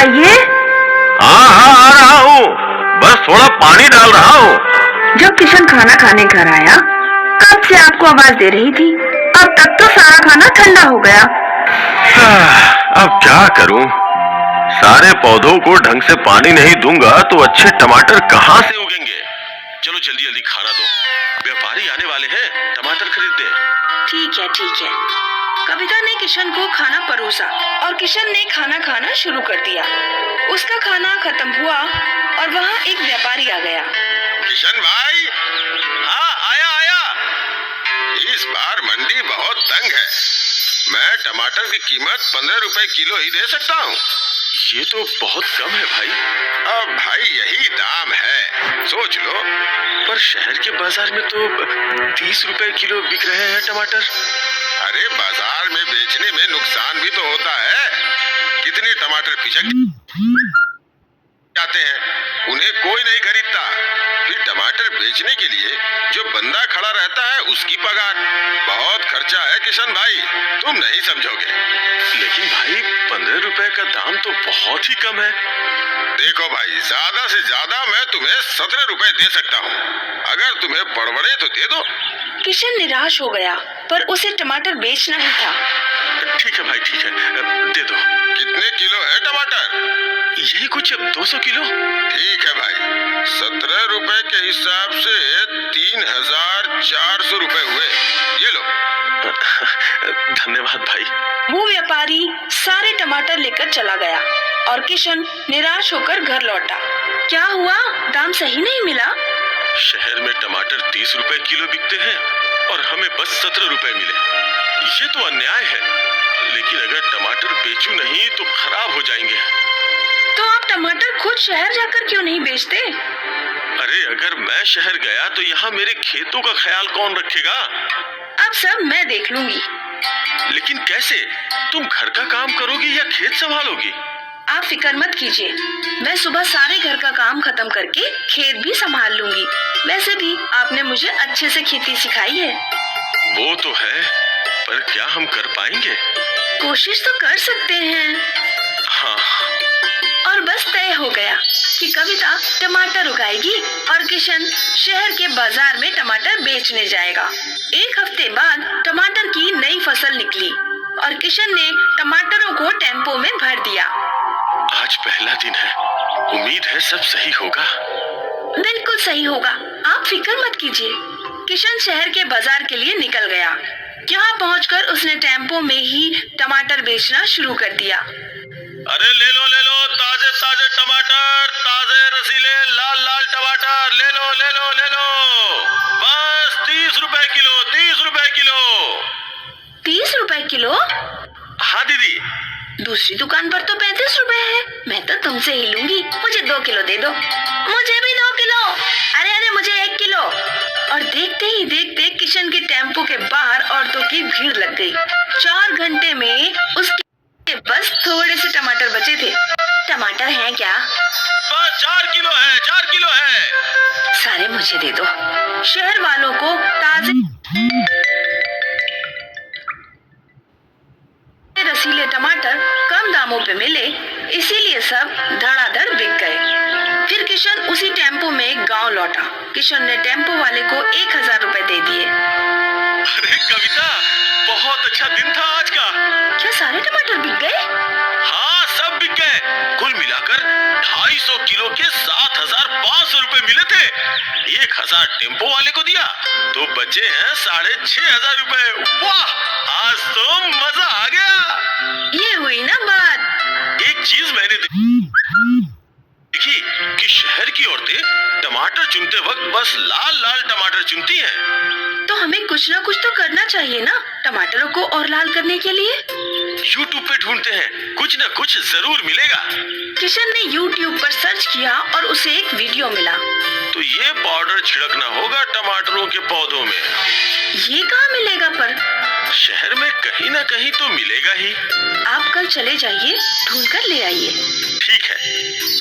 आइए। हाँ हाँ आ रहा हूँ, बस थोड़ा पानी डाल रहा हूँ। जब किशन खाना खाने घर आया, कब से आपको आवाज दे रही थी, अब तक तो सारा खाना ठंडा हो गया। अब क्या करूँ, सारे पौधों को ढंग से पानी नहीं दूंगा तो अच्छे टमाटर कहाँ से उगेंगे। चलो जल्दी जल्दी खाना दो, व्यापारी आने वाले हैं, टमाटर खरीदने। ठीक है ठीक है। कविता ने किशन को खाना परोसा और किशन ने खाना खाना शुरू कर दिया। उसका खाना खत्म हुआ और वहाँ एक व्यापारी आ गया। किशन भाई, हाँ आया आया। इस बार मंडी बहुत तंग है, मैं टमाटर की कीमत 15 रुपए किलो ही दे सकता हूँ। ये तो बहुत कम है भाई। अब भाई यही दाम है, सोच लो। पर शहर के बाजार में तो 30 रुपए किलो बिक रहे हैं टमाटर। अरे बाजार में बेचने में नुकसान भी तो होता है, कितनी टमाटर पिचक जाते हैं, उन्हें कोई नहीं खरीदता। फिर टमाटर बेचने के लिए जो बंदा खड़ा रहता है उसकी पगार, बहुत खर्चा है किशन भाई, तुम नहीं समझोगे। लेकिन भाई 15 रुपए का दाम तो बहुत ही कम है। देखो भाई, ज्यादा से ज्यादा मैं तुम्हें 17 रुपए दे सकता हूँ, अगर तुम्हें पड़बड़े तो दे दो। किशन निराश हो गया, पर उसे टमाटर बेचना ही था। ठीक है भाई ठीक है, दे दो। कितने किलो है टमाटर? यही कुछ 200 किलो। ठीक है भाई, 17 रुपए के हिसाब से 3400 रुपए हुए, ये लो। धन्यवाद भाई। वो व्यापारी सारे टमाटर लेकर चला गया और किशन निराश होकर घर लौटा। क्या हुआ, दाम सही नहीं मिला? शहर में टमाटर 30 रुपए किलो बिकते हैं और हमें बस 17 रुपए मिले, ये तो अन्याय है। लेकिन अगर टमाटर बेचूं नहीं तो खराब हो जाएंगे। तो आप टमाटर खुद शहर जाकर क्यों नहीं बेचते? अरे अगर मैं शहर गया तो यहाँ मेरे खेतों का ख्याल कौन रखेगा? अब सब मैं देख लूंगी। लेकिन कैसे? तुम घर का काम करोगी या खेत संभालोगी? आप फिक्र मत कीजिए, मैं सुबह सारे घर का काम खत्म करके खेत भी संभाल लूंगी। वैसे भी आपने मुझे अच्छे से खेती सिखाई है। वो तो है, पर क्या हम कर पाएंगे? कोशिश तो कर सकते हैं। हाँ। और बस तय हो गया कि कविता टमाटर उगाएगी और किशन शहर के बाजार में टमाटर बेचने जाएगा। एक हफ्ते बाद टमाटर की नई फसल निकली और किशन ने टमाटरों को टेम्पो में भर दिया। आज पहला दिन है, उम्मीद है सब सही होगा। बिल्कुल सही होगा, आप फिक्र मत कीजिए। किशन शहर के बाजार के लिए निकल गया। यहाँ पहुँचकर उसने टेम्पो में ही टमाटर बेचना शुरू कर दिया। अरे ले लो ताजे ताजे टमाटर, ताजे रसीले लाल लाल टमाटर, ले लो। बस 30 रुपए किलो, 30 रुपए किलो। 30 रुपए किलो? हाँ दीदी। दूसरी दुकान पर तो 35 रुपए है। मैं तो तुमसे ही लूंगी, मुझे 2 किलो दे दो। मुझे भी 2 किलो। अरे मुझे 1 किलो। और देखते ही देखते किशन के टेम्पो के बाहर औरतों की भीड़ लग गई। 4 घंटे में उसके बस थोड़े से टमाटर बचे थे। टमाटर हैं क्या? बस 4 किलो है, 4 किलो है। सारे मुझे दे दो। शहर वालों को ताजे रसीले टमाटर कम दामों पे मिले, इसीलिए सब धड़ाधड़ बिक गए। फिर किशन उसी टेम्पो में गांव लौटा। किशन ने टेम्पो वाले को 1000 रुपए दे दिए। अरे कविता, बहुत अच्छा दिन था आज का। क्या सारे टमाटर बिक गए? हाँ सब बिक गए, कुल मिलाकर 250 किलो के 7500 रुपए मिले थे। 1000 टेम्पो वाले को दिया तो बचे हैं 6500 रुपए। वाह, आज तो मजा आ गया। ये हुई ना बात। एक चीज मैंने देखी कि शहर की औरतें टमाटर चुनते वक्त बस लाल लाल टमाटर चुनती हैं। तो हमें कुछ ना कुछ तो करना चाहिए ना टमाटरों को और लाल करने के लिए। YouTube पे ढूंढते हैं, कुछ न कुछ जरूर मिलेगा। किशन ने YouTube पर सर्च किया और उसे एक वीडियो मिला। तो ये पाउडर छिड़कना होगा टमाटरों के पौधों में। ये कहाँ मिलेगा पर? शहर में कहीं ना कहीं तो मिलेगा ही। आप कल चले जाइए, ढूंढ कर ले आइए। ठीक है।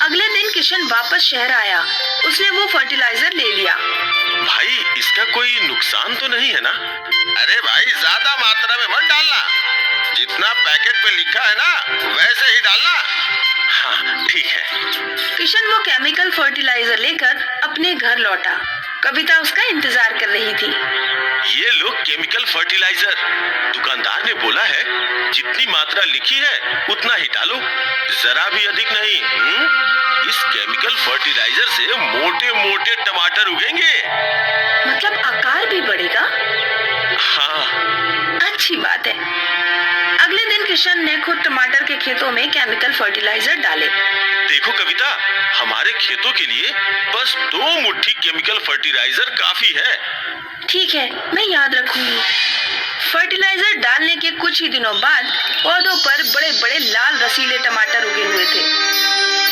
अगले दिन किशन वापस शहर आया। उसने वो फर्टिलाइजर ले लिया। भाई इसका कोई नुकसान तो नहीं है ना? अरे भाई ज्यादा मात्रा में मत डालना, जितना पैकेट पे लिखा है ना वैसे ही डालना। हाँ किशन वो केमिकल फर्टिलाइजर लेकर अपने घर लौटा। कविता उसका इंतजार कर रही थी। ये लो केमिकल फर्टिलाइजर। दुकानदार ने बोला है जितनी मात्रा लिखी है उतना ही डालो, जरा भी अधिक नहीं। इस केमिकल फर्टिलाइजर से मोटे मोटे टमाटर उगेंगे। मतलब आकार भी बढ़ेगा? हाँ। अच्छी बात है। अगले दिन किशन ने खुद टमाटर के खेतों में केमिकल फर्टिलाइजर डाले। देखो कविता, हमारे खेतों के लिए बस 2 मुट्ठी केमिकल फर्टिलाइजर काफी है। ठीक है, मैं याद रखूंगी। फर्टिलाइजर डालने के कुछ ही दिनों बाद पौधों पर बड़े बड़े लाल रसीले टमाटर उगे हुए थे।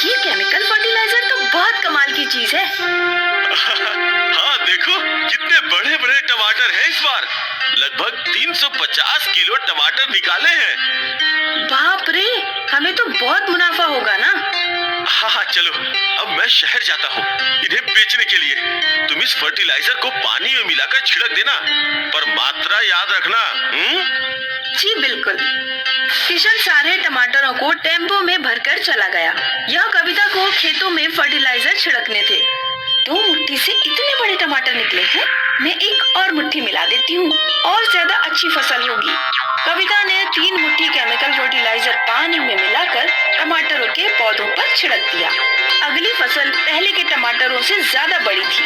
ये केमिकल फर्टिलाइजर तो बहुत कमाल की चीज है। हाँ देखो कितने बड़े बड़े टमाटर हैं इस बार। लगभग 350 किलो टमाटर निकाले हैं। बाप रे, हमें तो बहुत मुनाफा होगा ना। हाँ चलो, अब मैं शहर जाता हूँ इन्हें बेचने के लिए। तुम इस फर्टिलाइजर को पानी में मिलाकर छिड़क देना, पर मात्रा याद रखना। जी बिल्कुल। किशन सारे टमाटरों को टेम्पो में भरकर चला गया। यह कविता को खेतों में फर्टिलाइजर छिड़कने थे। 2 मुट्ठी से इतने बड़े टमाटर निकले हैं। मैं एक और मुट्ठी मिला देती हूँ, और ज्यादा अच्छी फसल होगी। कविता ने 3 मुट्ठी केमिकल फर्टिलाइजर पानी में मिलाकर टमाटरों के पौधों पर छिड़क दिया। अगली फसल पहले के टमाटरों से ज्यादा बड़ी थी।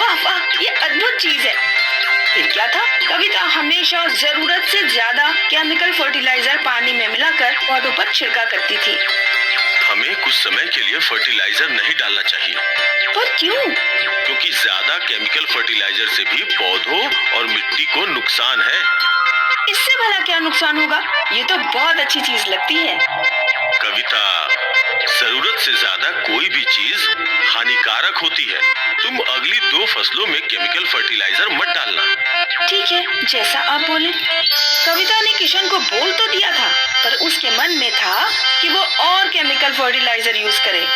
वाह वाह, ये अद्भुत चीज है। फिर क्या था? कविता हमेशा जरूरत से ज्यादा केमिकल फर्टिलाइजर पानी में मिलाकर पौधों पर छिड़का करती थी। हमें कुछ समय के लिए फर्टिलाइजर नहीं डालना चाहिए। पर क्यों? क्योंकि ज्यादा केमिकल फर्टिलाइजर से भी पौधों और मिट्टी को नुकसान है। इससे भला क्या नुकसान होगा? ये तो बहुत अच्छी चीज लगती है। कविता, जरूरत से ज्यादा कोई भी चीज हानिकारक होती है। तुम अगली 2 फसलों में केमिकल फर्टिलाइजर मत डालना। ठीक है, जैसा आप बोले। कविता ने किशन को बोल तो दिया था, पर उसके मन में था कि वो और केमिकल फर्टिलाइजर यूज करे,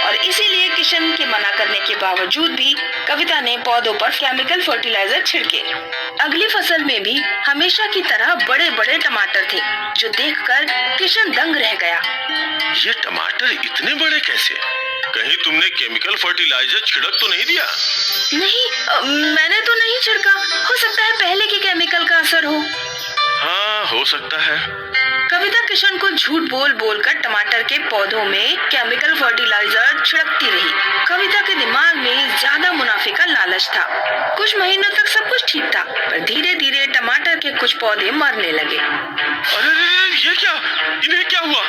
और इसीलिए किशन के मना करने के बावजूद भी कविता ने पौधों पर केमिकल फर्टिलाइजर छिड़के। अगली फसल में भी हमेशा की तरह बड़े बड़े टमाटर थे, जो देखकर किशन दंग रह गया। ये टमाटर इतने बड़े कैसे? कहीं तुमने केमिकल फर्टिलाइजर छिड़क तो नहीं दिया? नहीं, मैंने तो नहीं छिड़का। हो सकता है पहले के केमिकल का असर हो। हाँ, हो सकता है। कविता किशन को झूठ बोल बोल कर टमाटर के पौधों में केमिकल फर्टिलाइजर छिड़कती रही। कविता के दिमाग में ज्यादा मुनाफे का लालच था। कुछ महीनों तक सब कुछ ठीक था, पर धीरे धीरे टमाटर के कुछ पौधे मरने लगे। अरे ये क्या? इन्हें क्या हुआ?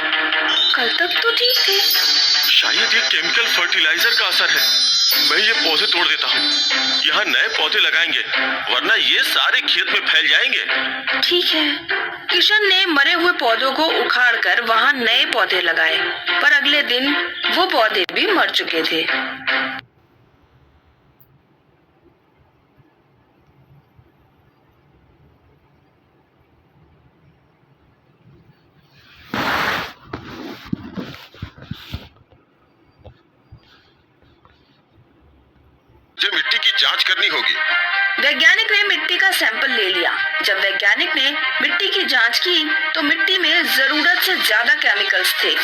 कल तक तो ठीक थे। शायद ये केमिकल फर्टिलाइजर का असर है। मैं ये पौधे तोड़ देता हूँ। यहाँ नए पौधे लगाएंगे, वरना ये सारे खेत में फैल जाएंगे। ठीक है। किशन ने मरे हुए पौधों को उखाड़कर वहाँ नए पौधे लगाए, पर अगले दिन वो पौधे भी मर चुके थे। मुझे मिट्टी की जांच करनी होगी। वैज्ञानिक ने मिट्टी का सैंपल ले लिया। जब वैज्ञानिक ने मिट्टी की जांच की तो मिट्टी में जरूरत से ज्यादा केमिकल्स थे।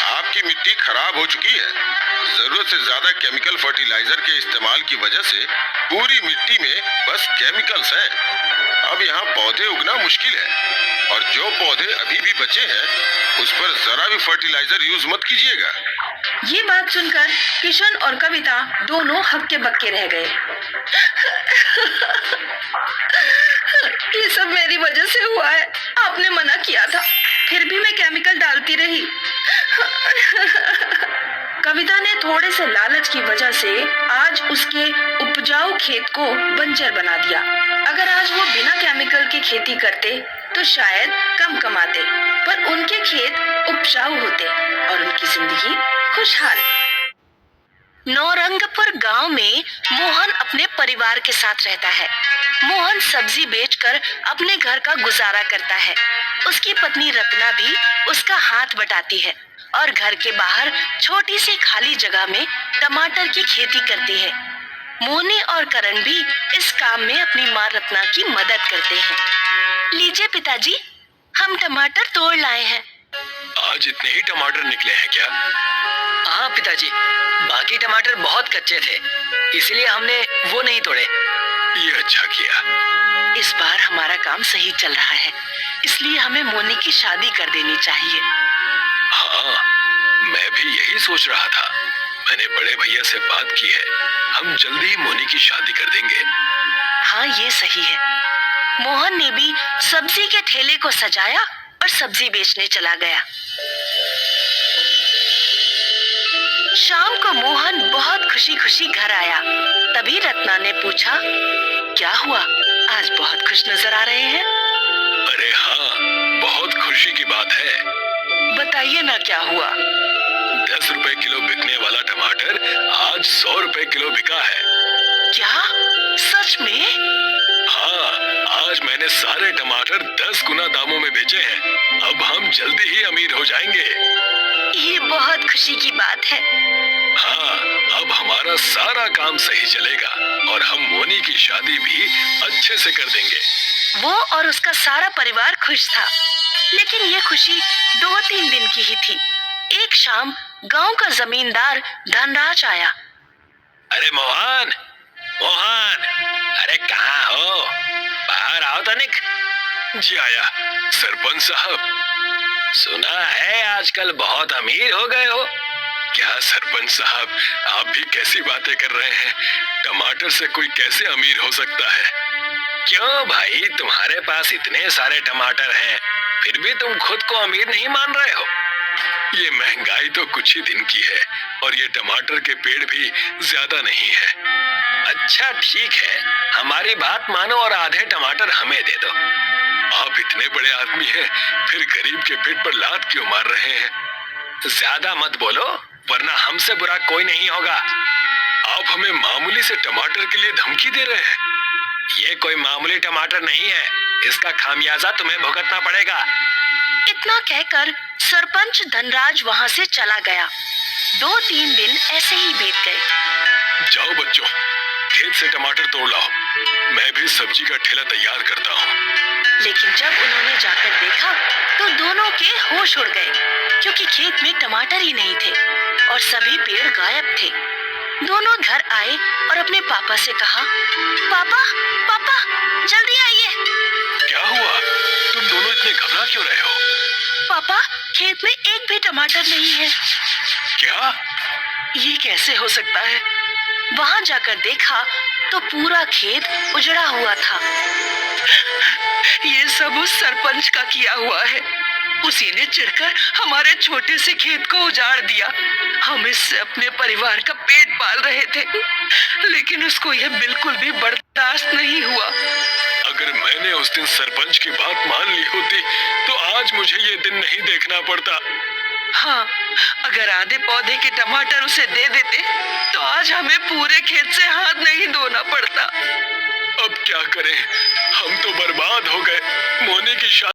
आपकी मिट्टी खराब हो चुकी है। जरूरत से ज्यादा केमिकल फर्टिलाइजर के इस्तेमाल की वजह से पूरी मिट्टी में बस केमिकल्स हैं। अब यहाँ पौधे उगना मुश्किल है, और जो पौधे अभी भी बचे हैं उस पर जरा भी फर्टिलाइजर यूज मत कीजिएगा। ये बात सुनकर किशन और कविता दोनों हक्के बक्के रह गए। ये सब मेरी वजह से हुआ है। आपने मना किया था, फिर भी मैं केमिकल डालती रही। कविता ने थोड़े से लालच की वजह से आज उसके उपजाऊ खेत को बंजर बना दिया। अगर आज वो बिना केमिकल की खेती करते तो शायद कम कमाते, पर उनके खेत उपजाऊ होते और उनकी जिंदगी खुशहाल। नौरंगपुर गांव में मोहन अपने परिवार के साथ रहता है। मोहन सब्जी बेचकर अपने घर का गुजारा करता है। उसकी पत्नी रत्ना भी उसका हाथ बटाती है और घर के बाहर छोटी सी खाली जगह में टमाटर की खेती करती है। मोनी और करण भी इस काम में अपनी माँ रत्ना की मदद करते हैं। लीजिए पिताजी, हम टमाटर तोड़ लाए हैं। आज आज इतने ही टमाटर निकले हैं क्या? हाँ पिताजी, बाकी टमाटर बहुत कच्चे थे, इसलिए हमने वो नहीं तोड़े। ये अच्छा किया। इस बार हमारा काम सही चल रहा है, इसलिए हमें मोनी की शादी कर देनी चाहिए। हाँ, मैं भी यही सोच रहा था। मैंने बड़े भैया से बात की है, हम जल्दी ही मोनी की शादी कर देंगे। हाँ, ये सही है। मोहन ने भी सब्जी के ठेले को सजाया और सब्जी बेचने चला गया। शाम को मोहन बहुत खुशी खुशी घर आया। तभी रत्ना ने पूछा, क्या हुआ, आज बहुत खुश नजर आ रहे हैं? अरे हाँ, बहुत खुशी की बात है। बताइए ना, क्या हुआ? 10 रुपए किलो बिकने वाला टमाटर आज 100 रुपए किलो बिका है। क्या, सच में? हाँ, आज मैंने सारे टमाटर 10 गुना दामों में बेचे हैं। अब हम जल्दी ही अमीर हो जाएंगे। ये बहुत खुशी की बात है। हाँ, अब हमारा सारा काम सही चलेगा और हम मोनी की शादी भी अच्छे से कर देंगे। वो और उसका सारा परिवार खुश था, लेकिन ये खुशी 2-3 दिन की ही थी। एक शाम गांव का जमींदार धनराज आया। अरे मोहन, मोहन, अरे कहाँ हो? बाहर आओ तनिक। जी आया। सरपंच साहब, सुना है आजकल बहुत अमीर हो गए हो। क्या सरपंच साहब, आप भी कैसी बातें कर रहे हैं? टमाटर से कोई कैसे अमीर हो सकता है? क्यों भाई, तुम्हारे पास इतने सारे टमाटर हैं, फिर भी तुम खुद को अमीर नहीं मान रहे हो? ये महंगाई तो कुछ ही दिन की है और ये टमाटर के पेड़ भी ज्यादा नहीं है। अच्छा ठीक है, हमारी बात मानो और आधे टमाटर हमें दे दो। आप इतने बड़े आदमी हैं, फिर गरीब के पेट पर लात क्यों मार रहे हैं? ज्यादा मत बोलो, वरना हमसे बुरा कोई नहीं होगा। आप हमें मामूली से टमाटर के लिए धमकी दे रहे हैं। ये कोई मामूली टमाटर नहीं है, इसका खामियाजा तुम्हें भुगतना पड़ेगा। इतना कहकर सरपंच धनराज वहां से चला गया। 2-3 दिन ऐसे ही बीत गए। जाओ बच्चों, खेत से टमाटर तोड़ लाओ, मैं भी सब्जी का ठेला तैयार करता हूँ। लेकिन जब उन्होंने जाकर देखा तो दोनों के होश उड़ गए, क्योंकि खेत में टमाटर ही नहीं थे और सभी पेड़ गायब थे। दोनों घर आए और अपने पापा से कहा, पापा, पापा, जल्दी आइए। क्या हुआ? तुम दोनों इतने घबरा क्यों रहे हो? पापा, खेत में एक भी टमाटर नहीं है। क्या? ये कैसे हो सकता है? वहां जाकर देखा तो पूरा खेत उजड़ा हुआ था। ये सब उस सरपंच का किया हुआ है। उसी ने चिढ़कर हमारे छोटे से खेत को उजाड़ दिया। हम इससे अपने परिवार का पेट पाल रहे थे, लेकिन उसको यह बिल्कुल भी बर्दाश्त नहीं हुआ। अगर मैंने उस दिन सरपंच की बात मान ली होती तो आज मुझे ये दिन नहीं देखना पड़ता। हाँ, अगर आधे पौधे के टमाटर उसे दे देते तो आज हमें पूरे खेत से हाथ नहीं धोना पड़ता। अब क्या करें, हम तो बर्बाद हो गए। मोनी की शादी